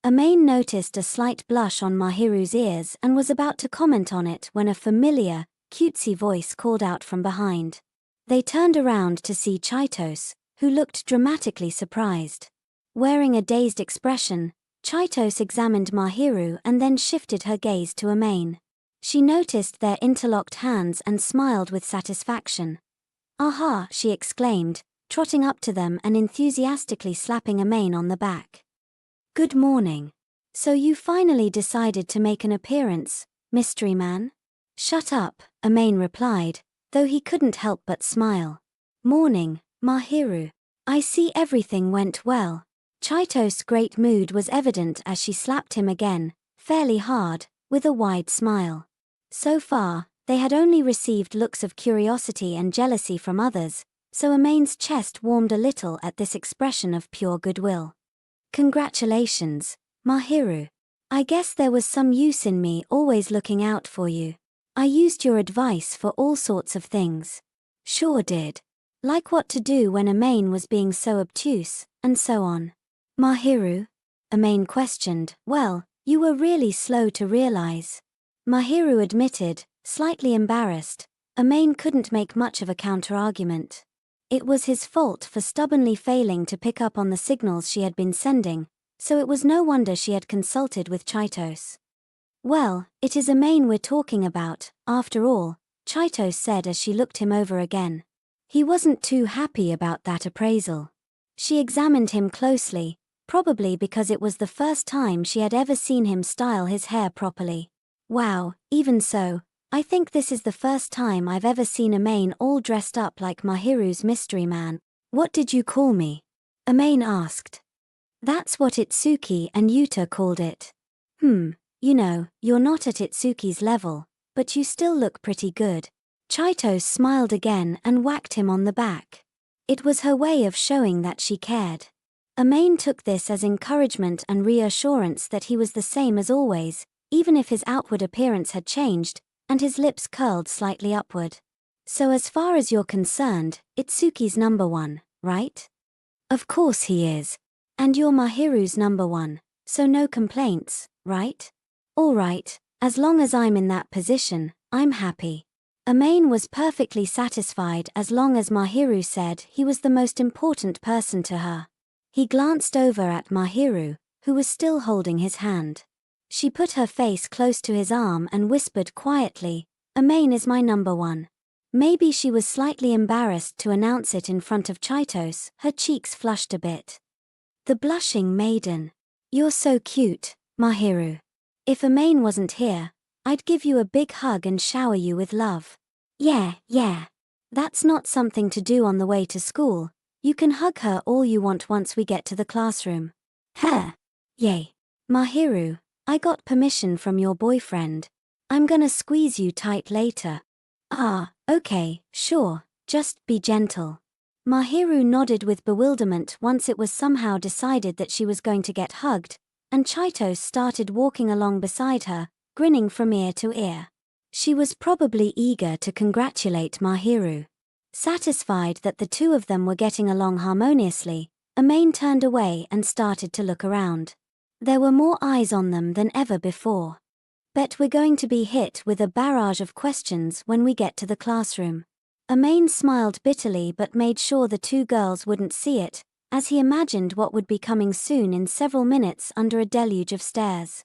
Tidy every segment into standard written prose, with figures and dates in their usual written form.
Amane noticed a slight blush on Mahiru's ears and was about to comment on it when a familiar, cutesy voice called out from behind. They turned around to see Chitose, who looked dramatically surprised. Wearing a dazed expression, Chitose examined Mahiru and then shifted her gaze to Amane. She noticed their interlocked hands and smiled with satisfaction. "Aha!" she exclaimed, trotting up to them and enthusiastically slapping Amane on the back. "Good morning. So you finally decided to make an appearance, mystery man?" "Shut up," Amane replied, though he couldn't help but smile. "Morning, Mahiru. I see everything went well." Chitose's great mood was evident as she slapped him again, fairly hard, with a wide smile. So far, they had only received looks of curiosity and jealousy from others, so Amane's chest warmed a little at this expression of pure goodwill. "Congratulations, Mahiru. I guess there was some use in me always looking out for you. I used your advice for all sorts of things." "Sure did. Like what to do when Amane was being so obtuse, and so on." "Mahiru?" Amane questioned. "Well, you were really slow to realize." Mahiru admitted, slightly embarrassed. Amane couldn't make much of a counter-argument. It was his fault for stubbornly failing to pick up on the signals she had been sending, so it was no wonder she had consulted with Chitose. "Well, it is Amane we're talking about, after all," Chitose said as she looked him over again. He wasn't too happy about that appraisal. She examined him closely, probably because it was the first time she had ever seen him style his hair properly. "Wow, even so, I think this is the first time I've ever seen Amane all dressed up like Mahiru's mystery man." "What did you call me?" Amane asked. "That's what Itsuki and Yuta called it." You know, you're not at Itsuki's level, but you still look pretty good." Chitose smiled again and whacked him on the back. It was her way of showing that she cared. Amane took this as encouragement and reassurance that he was the same as always, even if his outward appearance had changed, and his lips curled slightly upward. "So as far as you're concerned, Itsuki's number one, right?" "Of course he is. And you're Mahiru's number one, so no complaints, right?" "All right, as long as I'm in that position, I'm happy." Amane was perfectly satisfied as long as Mahiru said he was the most important person to her. He glanced over at Mahiru, who was still holding his hand. She put her face close to his arm and whispered quietly, "Amane is my number one." Maybe she was slightly embarrassed to announce it in front of Chitose, her cheeks flushed a bit. The blushing maiden. "You're so cute, Mahiru. If Amane wasn't here, I'd give you a big hug and shower you with love." Yeah. That's not something to do on the way to school. You can hug her all you want once we get to the classroom." "Huh. Yay. Mahiru, I got permission from your boyfriend. I'm gonna squeeze you tight later." "Ah, okay, sure, just be gentle." Mahiru nodded with bewilderment once it was somehow decided that she was going to get hugged, and Chitose started walking along beside her, grinning from ear to ear. She was probably eager to congratulate Mahiru. Satisfied that the two of them were getting along harmoniously, Amane turned away and started to look around. There were more eyes on them than ever before. "Bet we're going to be hit with a barrage of questions when we get to the classroom." Amane smiled bitterly but made sure the two girls wouldn't see it, as he imagined what would be coming soon in several minutes under a deluge of stares.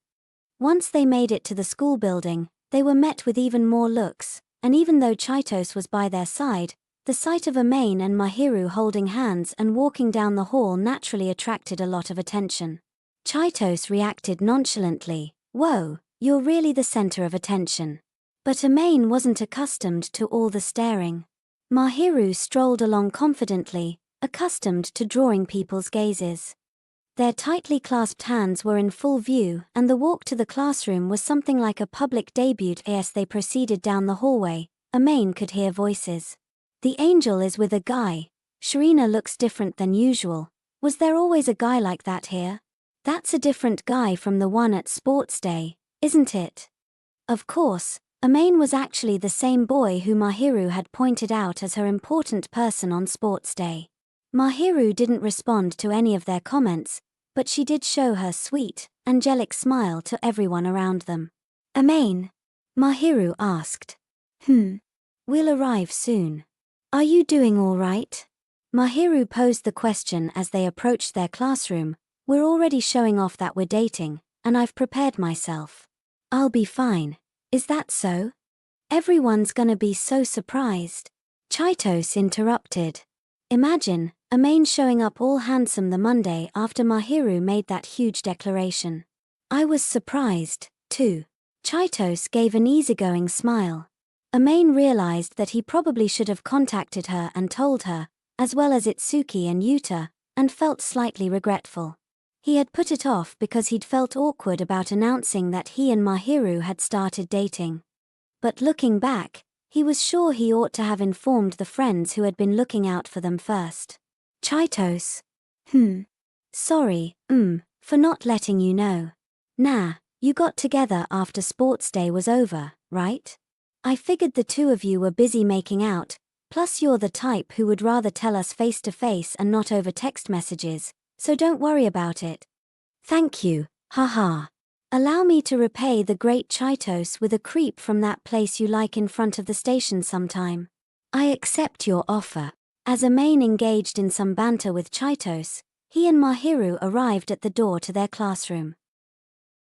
Once they made it to the school building, they were met with even more looks, and even though Chitose was by their side, the sight of Amane and Mahiru holding hands and walking down the hall naturally attracted a lot of attention. Chitose reacted nonchalantly, "Whoa, you're really the center of attention." But Amane wasn't accustomed to all the staring. Mahiru strolled along confidently, accustomed to drawing people's gazes. Their tightly clasped hands were in full view, and the walk to the classroom was something like a public debut. As they proceeded down the hallway, Amane could hear voices. "The angel is with a guy. Sharina looks different than usual. Was there always a guy like that here? That's a different guy from the one at sports day, isn't it?" Of course, Amane was actually the same boy who Mahiru had pointed out as her important person on sports day. Mahiru didn't respond to any of their comments, but she did show her sweet, angelic smile to everyone around them. Amane? Mahiru asked. We'll arrive soon. Are you doing all right? Mahiru posed the question as they approached their classroom. We're already showing off that we're dating, and I've prepared myself. I'll be fine. Is that so? Everyone's gonna be so surprised. Chitose interrupted. Imagine, Amane showing up all handsome the Monday after Mahiru made that huge declaration. I was surprised, too. Chitose gave an easygoing smile. Amane realized that he probably should have contacted her and told her, as well as Itsuki and Yuta, and felt slightly regretful. He had put it off because he'd felt awkward about announcing that he and Mahiru had started dating. But looking back, he was sure he ought to have informed the friends who had been looking out for them first. Chitose. Sorry, for not letting you know. Nah, you got together after sports day was over, right? I figured the two of you were busy making out, plus you're the type who would rather tell us face to face and not over text messages, so don't worry about it. Thank you, haha. Allow me to repay the great Chitose with a creep from that place you like in front of the station sometime. I accept your offer. As Amane engaged in some banter with Chitose, he and Mahiru arrived at the door to their classroom.